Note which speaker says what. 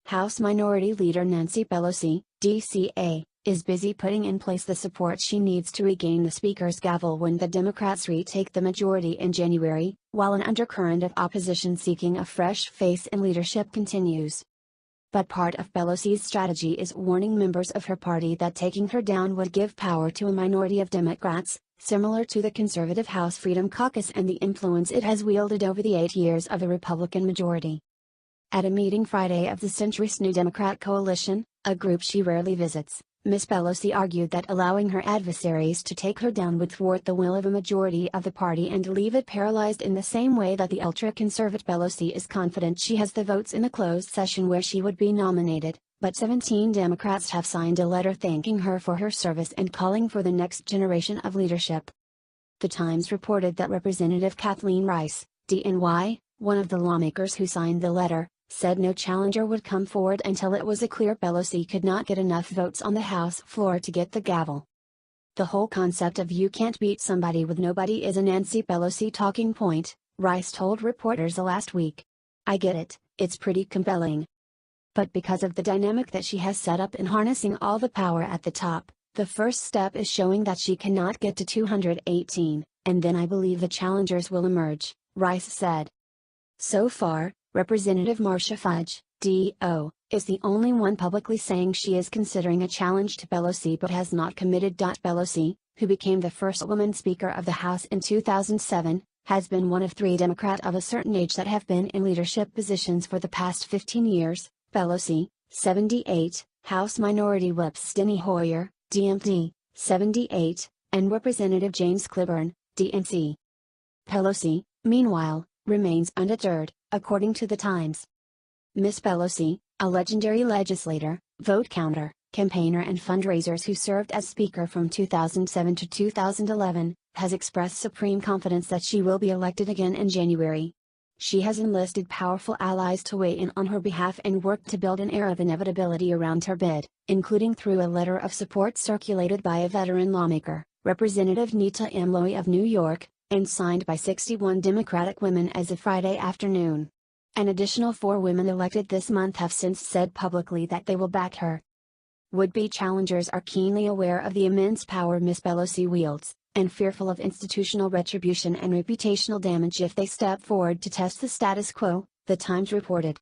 Speaker 1: House Minority Leader Nancy Pelosi, DCA, is busy putting in place the support she needs to regain the Speaker's gavel when the Democrats retake the majority in January, while an undercurrent of opposition seeking a fresh face in leadership continues. But part of Pelosi's strategy is warning members of her party that taking her down would give power to a minority of Democrats, similar to the conservative House Freedom Caucus and the influence it has wielded over the 8 years of the Republican majority. At a meeting Friday of the centrist New Democrat Coalition, a group she rarely visits, Ms. Pelosi argued that allowing her adversaries to take her down would thwart the will of a majority of the party and leave it paralyzed in the same way that the ultra-conservative Pelosi is confident she has the votes in a closed session where she would be nominated, but 17 Democrats have signed a letter thanking her for her service and calling for the next generation of leadership. The Times reported that Representative Kathleen Rice, DNY, one of the lawmakers who signed the letter, said no challenger would come forward until it was clear Pelosi could not get enough votes on the House floor to get the gavel. The whole concept of "you can't beat somebody with nobody" is a Nancy Pelosi talking point, Rice told reporters last week. "I get it, it's pretty compelling. But because of the dynamic that she has set up in harnessing all the power at the top, the first step is showing that she cannot get to 218, and then I believe the challengers will emerge," Rice said. So far, Representative Marcia Fudge, D.O., is the only one publicly saying she is considering a challenge to Pelosi but has not committed. Pelosi, who became the first woman Speaker of the House in 2007, has been one of 3 Democrats of a certain age that have been in leadership positions for the past 15 years, Pelosi, 78, House Minority Whip Steny Hoyer, DMD, 78, and Representative James Clyburn, DNC. Pelosi, meanwhile, remains undeterred, according to The Times. Ms. Pelosi, a legendary legislator, vote counter, campaigner and fundraiser who served as Speaker from 2007 to 2011, has expressed supreme confidence that she will be elected again in January. She has enlisted powerful allies to weigh in on her behalf and work to build an air of inevitability around her bid, including through a letter of support circulated by a veteran lawmaker, Representative Nita Imloi of New York, and signed by 61 Democratic women as of Friday afternoon. An additional 4 women elected this month have since said publicly that they will back her. Would-be challengers are keenly aware of the immense power Ms. Pelosi wields, and fearful of institutional retribution and reputational damage if they step forward to test the status quo, The Times reported.